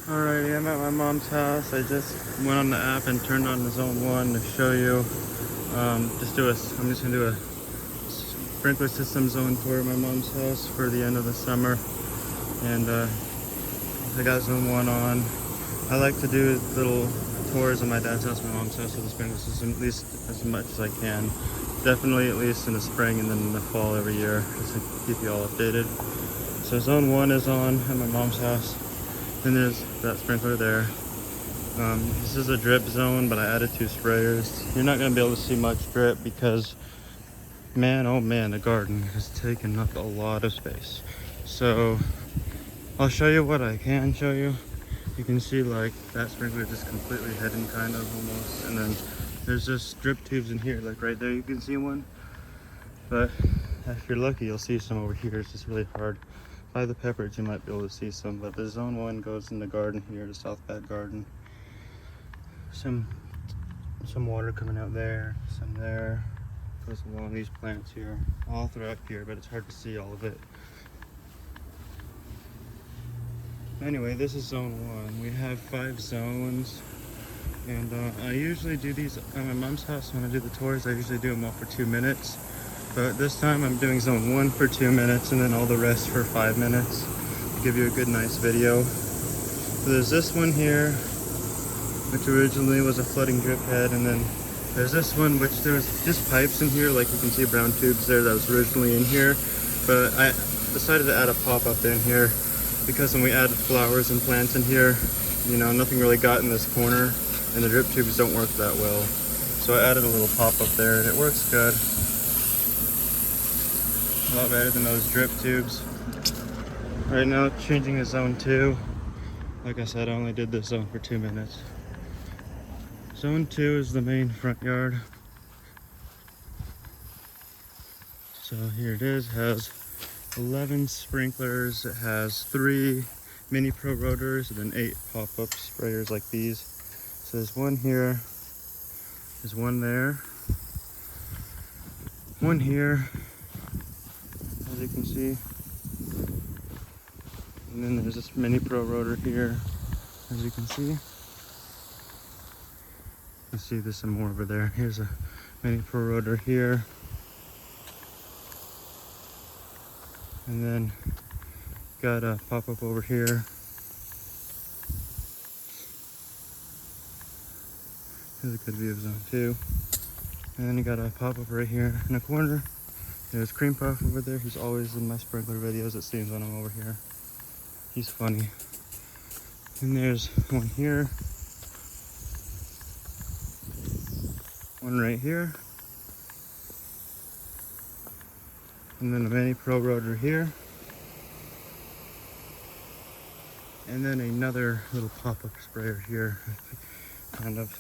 Alrighty, I'm at my mom's house. I just went on the app and turned on the Zone 1 to show you. I'm just gonna do a sprinkler system zone tour at my mom's house for the end of the summer. And I got Zone 1 on. I like to do little tours of my dad's house, my mom's house with the sprinkler system, at least as much as I can. Definitely at least in the spring and then in the fall every year, just to keep you all updated. So Zone 1 is on at my mom's house. Then there's that sprinkler there. This is a drip zone, but I added 2 sprayers. You're not going to be able to see much drip because, man, oh man, the garden has taken up a lot of space. So I'll show you what I can show you. You can see like that sprinkler just completely hidden kind of almost. And then there's just drip tubes in here, like right there you can see one. But if you're lucky, you'll see some over here. It's just really hard. By the peppers, you might be able to see some, but the Zone 1 goes in the garden here, the south back garden. Some water coming out there, some there. Goes along these plants here, all throughout here, but it's hard to see all of it. Anyway, this is Zone 1. We have 5 zones, and I usually do these at my mom's house. When I do the tours, I usually do them all for 2 minutes. But this time I'm doing Zone 1 for 2 minutes and then all the rest for 5 minutes to give you a good nice video. So there's this one here, which originally was a flooding drip head, and then there's this one which there's just pipes in here, like you can see brown tubes there that was originally in here. But I decided to add a pop-up in here because when we added flowers and plants in here, you know, nothing really got in this corner and the drip tubes don't work that well. So I added a little pop-up there and it works good. A lot better than those drip tubes. Right now, changing to Zone 2. Like I said, I only did this zone for 2 minutes. Zone 2 is the main front yard. So here it is, has 11 sprinklers. It has 3 mini pro rotors and then 8 pop-up sprayers like these. So there's one here, there's one there, one here, as you can see, and then there's this mini pro rotor here, as you can see. You see there's some more over there. Here's a mini pro rotor here, and then got a pop-up over here. Here's a good view of Zone 2, and then you got a pop-up right here in the corner. There's Cream Puff over there. He's always in my sprinkler videos, it seems, when I'm over here. He's funny. And there's one here. One right here. And then a mini pro rotor here. And then another little pop-up sprayer here, kind of.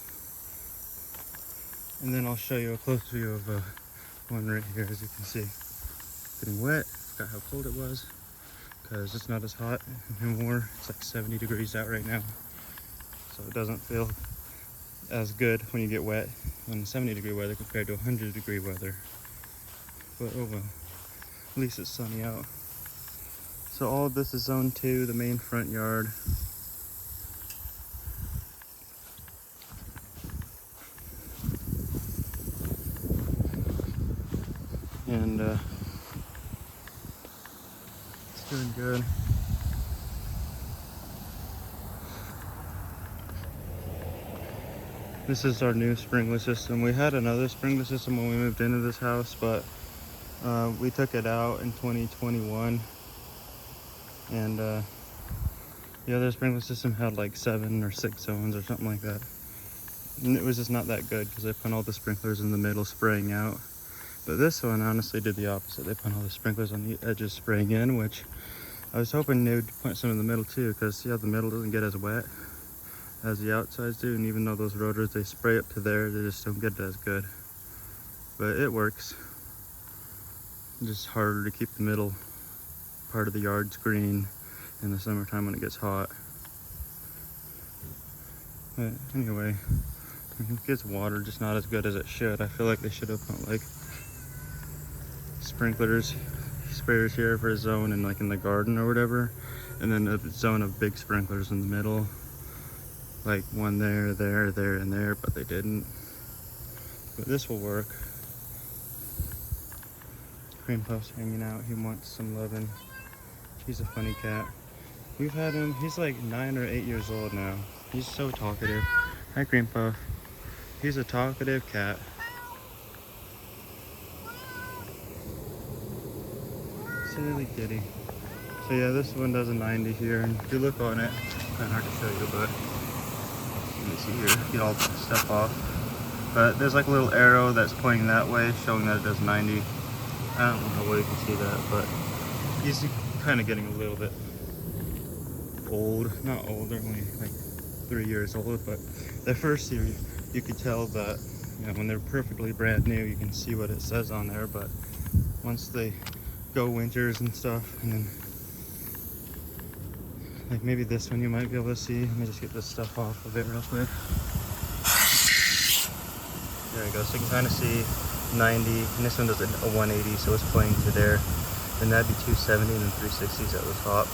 And then I'll show you a close view of one right here, as you can see. Getting wet, forgot how cold it was, because it's not as hot anymore. It's like 70 degrees out right now. So it doesn't feel as good when you get wet on 70-degree weather compared to 100-degree weather. But oh well, at least it's sunny out. So all of this is Zone 2, the main front yard. And it's doing good. This is our new sprinkler system. We had another sprinkler system when we moved into this house, but we took it out in 2021. And the other sprinkler system had like 7 or 6 zones or something like that. And it was just not that good because they put all the sprinklers in the middle spraying out. But this one honestly did the opposite. They put all the sprinklers on the edges spraying in, which I was hoping they would put some in the middle too, because yeah, the middle doesn't get as wet as the outsides do, and even though those rotors, they spray up to there, they just don't get it as good. But it works. It's just harder to keep the middle part of the yards green in the summertime when it gets hot. But anyway, it gets water, just not as good as it should. I feel like they should have put like sprayers here for a zone and like in the garden or whatever, and then a zone of big sprinklers in the middle, like one there, there, there, and there, but they didn't. But this will work. Cream Puff's hanging out. He wants some loving. He's a funny cat. We've had him, he's like 9 or 8 years old now. He's so talkative. Hi, Cream Puff. He's a talkative cat. Silly kitty. So yeah, this one does a 90 here, and if you look on it, kind of hard to show you, but let me see here, get all the stuff off. But there's like a little arrow that's pointing that way, showing that it does 90. I don't know how well you can see that, but he's kind of getting a little bit old. Not old, they're only like 3 years old, but the first year you could tell that, you know, when they're perfectly brand new, you can see what it says on there, but once they go winters and stuff, and then like maybe this one you might be able to see. Let me just get this stuff off of it real quick. There you go, so you can kind of see 90, and this one does a 180, so it's playing to there. Then that'd be 270, and then 360s at the top.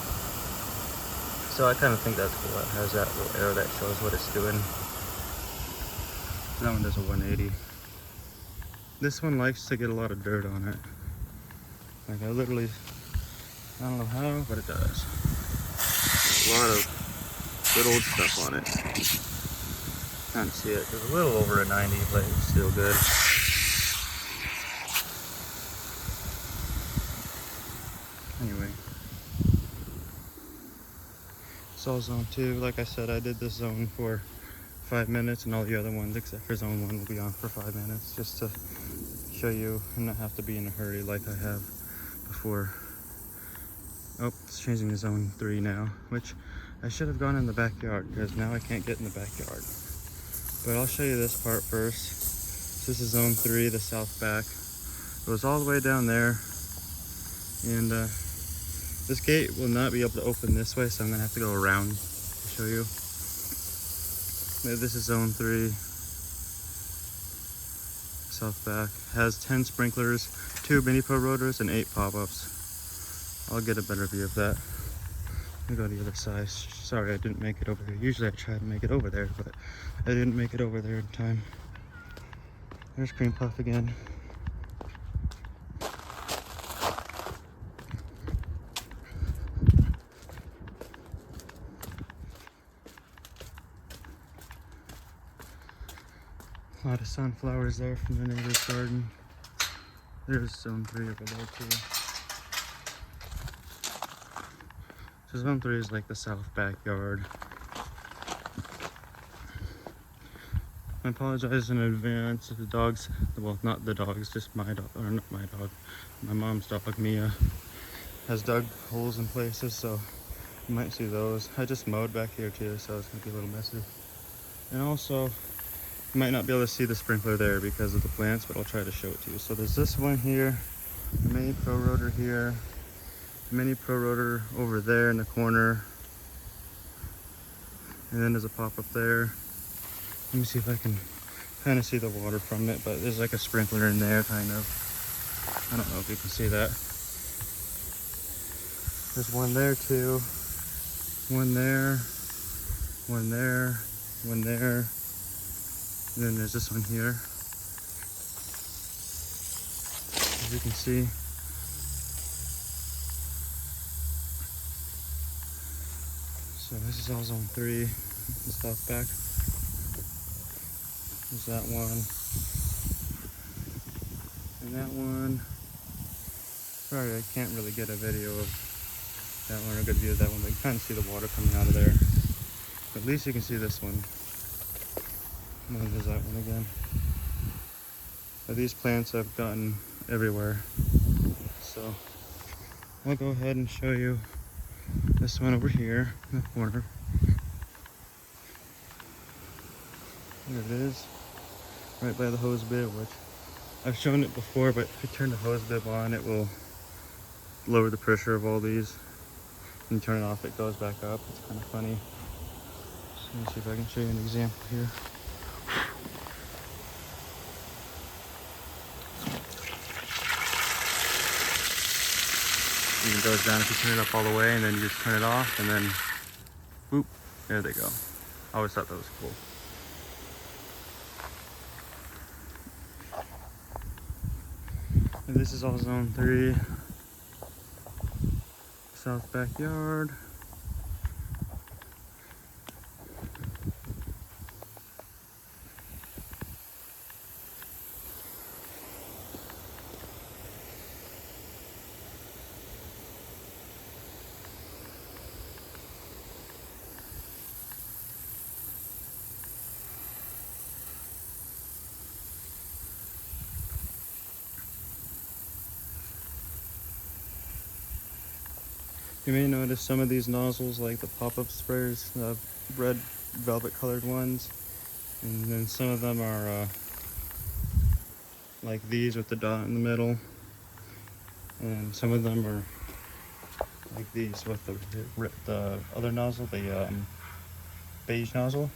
So I kind of think that's cool. It has that little arrow that shows what it's doing. That one does a 180. This one likes to get a lot of dirt on it. Like I don't know how, but it does. A lot of good old stuff on it. Can't see it. It's a little over a 90, but it's still good. Anyway. It's all zone 2. Like I said, I did this zone for 5 minutes, and all the other ones except for zone 1 will be on for 5 minutes, just to show you and not have to be in a hurry like I have before. Oh, it's changing to zone 3 now, which I should have gone in the backyard because now I can't get in the backyard. But I'll show you this part first. This is zone 3, the south back. It goes all the way down there, and this gate will not be able to open this way, so I'm gonna have to go around to show you. This is zone 3, south back. Has 10 sprinklers, 2 mini pro rotors, and 8 pop-ups. I'll get a better view of that. Let me go to the other side. Sorry, I didn't make it over here. Usually I try to make it over there, but I didn't make it over there in time. There's Cream Puff again. A lot of sunflowers there from the neighbor's garden. There's zone 3 over there too. So zone 3 is like the south backyard. I apologize in advance if the dogs, well, not the dogs, just my dog, or not my dog, my mom's dog, Mia, has dug holes in places, so you might see those. I just mowed back here too, so it's gonna be a little messy. And also, you might not be able to see the sprinkler there because of the plants, but I'll try to show it to you. So there's this one here, the mini pro rotor here, the mini pro rotor over there in the corner, and then there's a pop-up there. Let me see if I can kind of see the water from it, but there's like a sprinkler in there, kind of. I don't know if you can see that. There's one there too, one there, one there, one there. And then there's this one here. As you can see. So this is all zone 3, the south back. There's that one. And that one. Sorry, I can't really get a video of that one or a good view of that one, but you kind of see the water coming out of there. But at least you can see this one. And then there's that one again. But these plants have gotten everywhere. So I'll go ahead and show you this one over here in the corner. There it is, right by the hose bib, which I've shown it before, but if you turn the hose bib on, it will lower the pressure of all these. When you turn it off, it goes back up. It's kind of funny. So let me see if I can show you an example here. and it goes down if you turn it up all the way, and then you just turn it off, and then boop, there they go. I always thought that was cool. And this is all zone 3. South backyard. You may notice some of these nozzles, like the pop-up sprayers, the red velvet colored ones, and then some of them are like these with the dot in the middle, and some of them are like these with the other nozzle, the beige nozzle.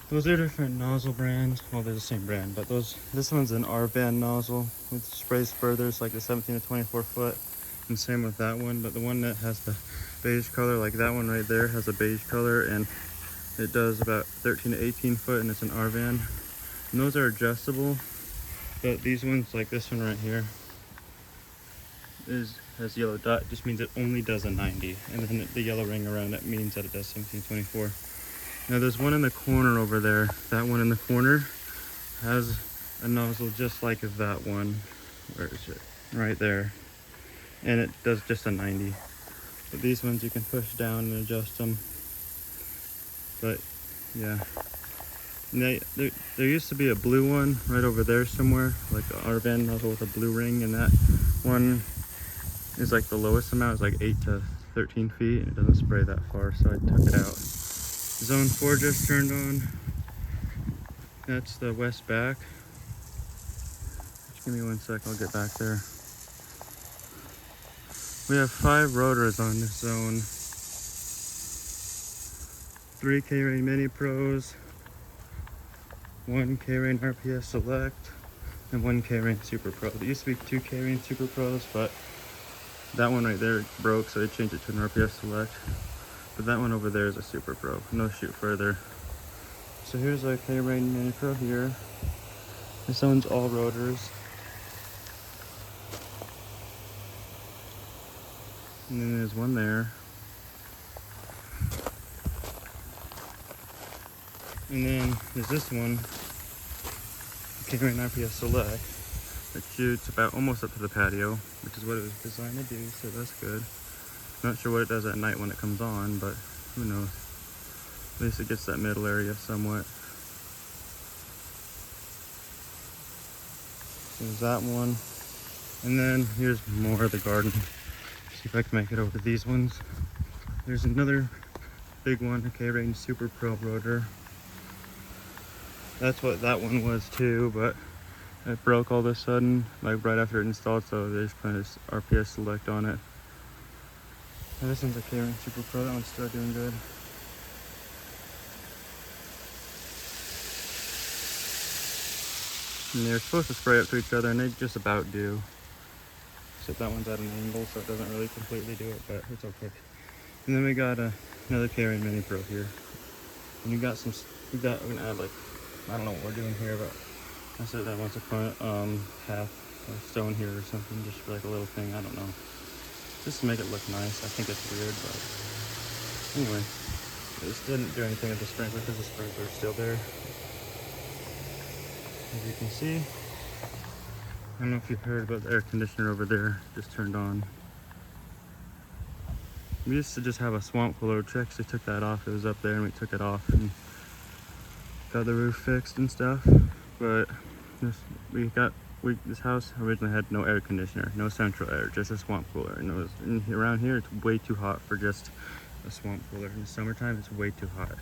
Those are different nozzle brands. Well, they're the same brand, but this one's an Arvan nozzle, which sprays further. It's like the 17 to 24 foot. And same with that one, but the one that has the beige color, like that one right there, has a beige color, and it does about 13 to 18 foot, and it's an Arvan. And those are adjustable, but these ones, like this one right here, has yellow dot. It just means it only does a 90, and then the yellow ring around it means that it does 17 to 24. Now there's one in the corner over there. That one in the corner has a nozzle just like that one. Where is it? Right there. And it does just a 90. But these ones you can push down and adjust them. But yeah, and there used to be a blue one right over there somewhere, like an Arvan nozzle with a blue ring, and that one is like the lowest amount, it's like 8 to 13 feet, and it doesn't spray that far, so I took it out. Zone 4 just turned on. That's the west back. Just give me 1 sec, I'll get back there. We have 5 rotors on this zone. 3 K-Rain Mini Pros, 1 K-Rain RPS Select, and 1 K-Rain Super Pro. There used to be 2 K-Rain Super Pros, but that one right there broke, so they changed it to an RPS Select. But that one over there is a Super Pro, no shoot further. So here's a K-Rain Mini Pro here. This one's all rotors. And then there's one there. And then there's this one, K-Rain RPS Select, that shoots about almost up to the patio, which is what it was designed to do, so that's good. Not sure what it does at night when it comes on, but who knows. At least it gets that middle area somewhat. There's that one. And then here's more of the garden. See if I can make it over to these ones. There's another big one, a K-Rain Super Pro rotor. That's what that one was too, but it broke all of a sudden, like right after it installed, so they just put this RPS Select on it. And this one's a K-Rain Super Pro, that one's still doing good. And they're supposed to spray up to each other, and they just about do. Except that one's at an angle, so it doesn't really completely do it, but it's okay. And then we got another K-Rain Mini Pro here. And we're gonna add like, I don't know what we're doing here, but I said that once upon half a stone here or something, just for like a little thing, I don't know. Just to make it look nice. I think it's weird, but anyway. This didn't do anything with the sprinkler because the sprinklers are still there. As you can see, I don't know if you've heard, but the air conditioner over there just turned on. We used to just have a swamp cooler. We actually took that off. It was up there and we took it off and got the roof fixed and stuff. But this house originally had no air conditioner, no central air, just a swamp cooler. And around here it's way too hot for just a swamp cooler. In the summertime it's way too hot.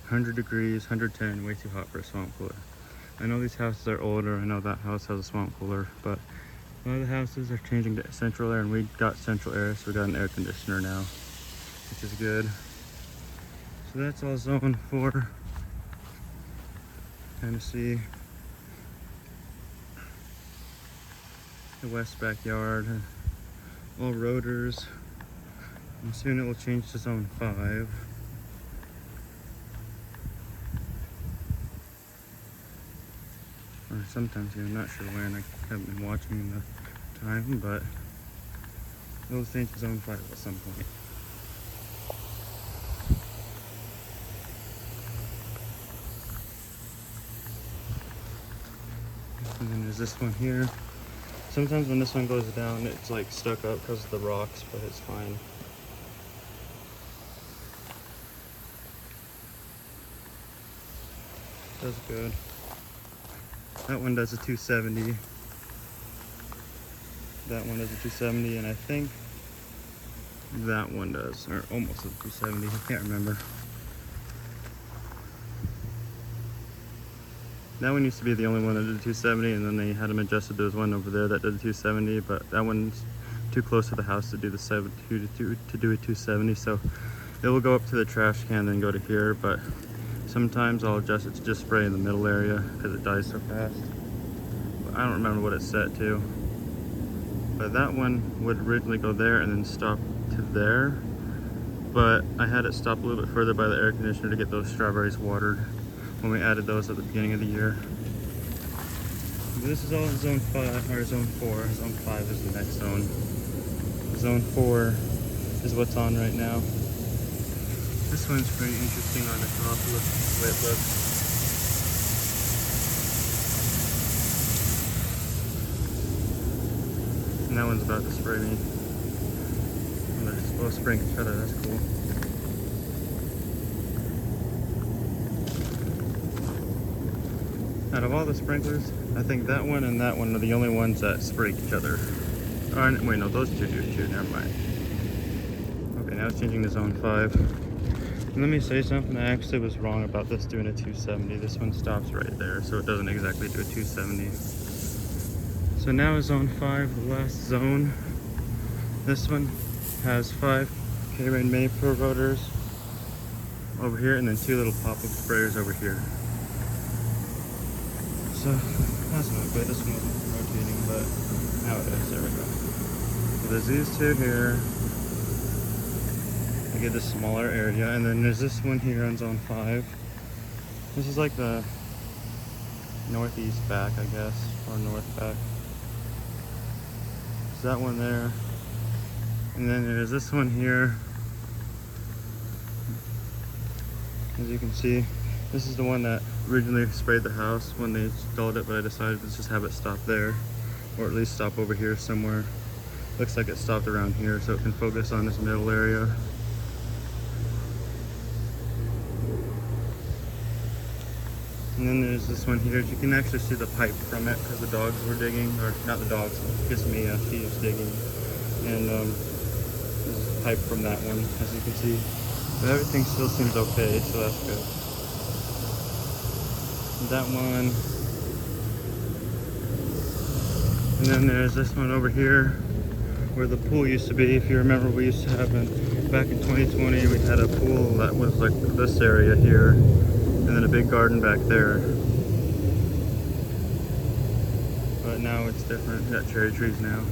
100 degrees, 110, way too hot for a swamp cooler. I know these houses are older. I know that house has a swamp cooler, but a lot of the houses are changing to central air, and we got central air, so we got an air conditioner now, which is good. So that's all zone 4. Kind of see the west backyard. all rotors, and soon it will change to zone 5. Or sometimes, yeah, I'm not sure when. I haven't been watching the time, but it will change to zone 5 at some point. And then there's this one here. Sometimes when this one goes down, it's like stuck up because of the rocks, but it's fine. Does good. That one does a 270. That one does a 270, and I think that one does, or almost a 270. I can't remember. That one used to be the only one that did a 270, and then they had them adjusted. There was one over there that did a 270, but that one's too close to the house to do the to do a 270. So it will go up to the trash can, then go to here. But sometimes I'll adjust it to just spray in the middle area because it dies so fast. But I don't remember what it's set to. But that one would originally go there and then stop to there. But I had it stop a little bit further by the air conditioner to get those strawberries watered when we added those at the beginning of the year. This is all in zone 5, or zone 4. Zone 5 is the next zone. Zone 4 is what's on right now. This one's pretty interesting on the top. Look the way it looks. And that one's about to spray me. And they're both spraying each other. That's cool. Out of all the sprinklers, I think that one and that one are the only ones that spray each other. Or, wait, no, those two do too. Never mind. Okay, now it's changing to zone 5. And let me say something. I actually was wrong about this doing a 270. This one stops right there, so it doesn't exactly do a 270. So now is zone 5, the last zone. This one has 5 K-Rain Mini Pro rotors over here, and then 2 little pop-up sprayers over here. So that's not good. This one wasn't rotating, but now it is. There we go. So there's these 2 here. I get this smaller area, and then there's this one here on zone 5. This is like the northeast back, I guess, or north back. There's that one there, and then there's this one here. As you can see, this is the one that originally sprayed the house when they installed it, but I decided to just have it stop there, or at least stop over here somewhere. Looks like it stopped around here, so it can focus on this middle area. And then there's this one here. You can actually see the pipe from it because the dogs were digging, or not the dogs, just Mia, she was digging. And there's a pipe from that one, as you can see. But everything still seems okay, so that's good. That one. And then there's this one over here where the pool used to be. If you remember, we used to have back in 2020, we had a pool that was like this area here, and then a big garden back there. But now it's different. We got cherry trees now.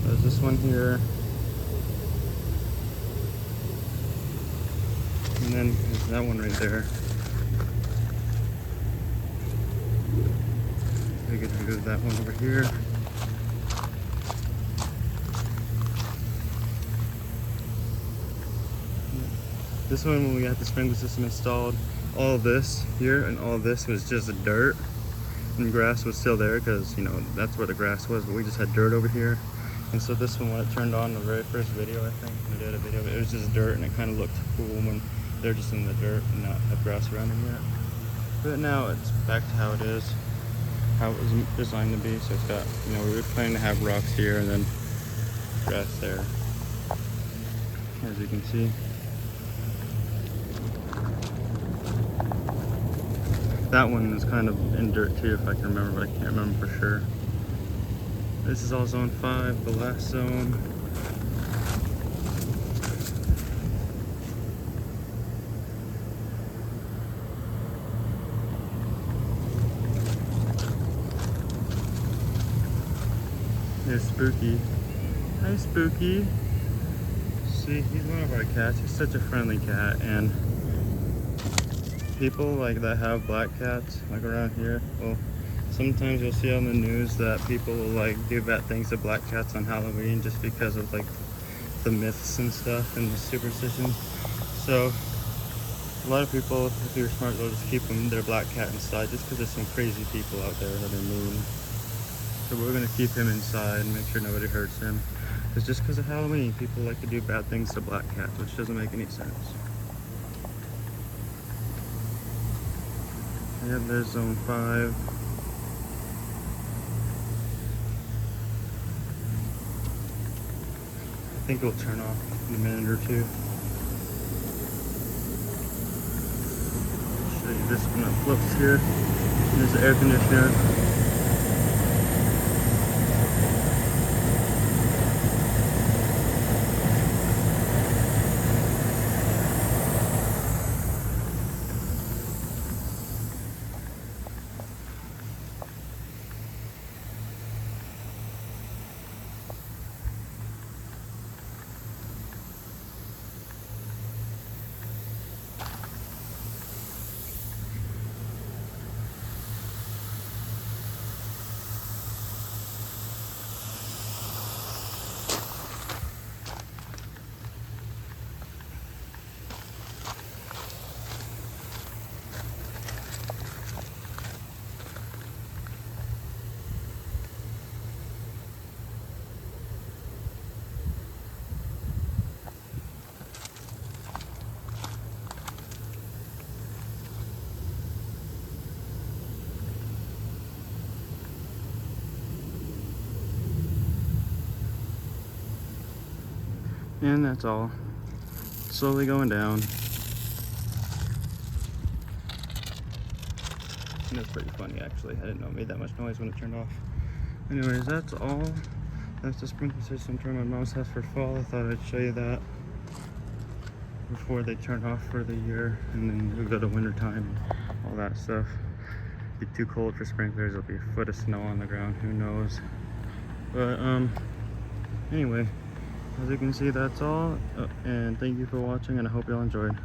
There's this one here. And then there's that one right there. We could move that one over here. This one, when we got the sprinkler system installed, all of this here and all of this was just dirt, and grass was still there because, you know, that's where the grass was, but we just had dirt over here. And so this one, when it turned on the very first video, I think, when I did a video of it, it was just dirt, and it kind of looked cool when they're just in the dirt and not have grass around them yet. But now it's back to how it is, how it was designed to be. So it's got, you know, we were planning to have rocks here and then grass there, as you can see. That one is kind of in dirt too, if I can remember, but I can't remember for sure. This is all zone 5, the last zone. It's spooky. Hi, Spooky. See, he's one of our cats. He's such a friendly cat, and people like that have black cats, like around here, well, sometimes you'll see on the news that people will like do bad things to black cats on Halloween just because of like the myths and stuff and the superstitions. So a lot of people, if you're smart, they'll just keep their black cat inside just because there's some crazy people out there that are mean. So we're gonna keep him inside and make sure nobody hurts him. It's just because of Halloween, people like to do bad things to black cats, which doesn't make any sense. Yeah, there's zone 5. I think it'll turn off in a minute or two. Show you this one that flips here. There's the air conditioner. And that's all. Slowly going down. And it's pretty funny actually. I didn't know it made that much noise when it turned off. Anyways, that's all. That's the sprinkler system turned on my mom's house for fall. I thought I'd show you that before they turn off for the year, and then we go to winter time and all that stuff. It'll be too cold for sprinklers. There'll be a foot of snow on the ground. Who knows? But anyway, as you can see, that's all. And thank you for watching, and I hope y'all enjoyed.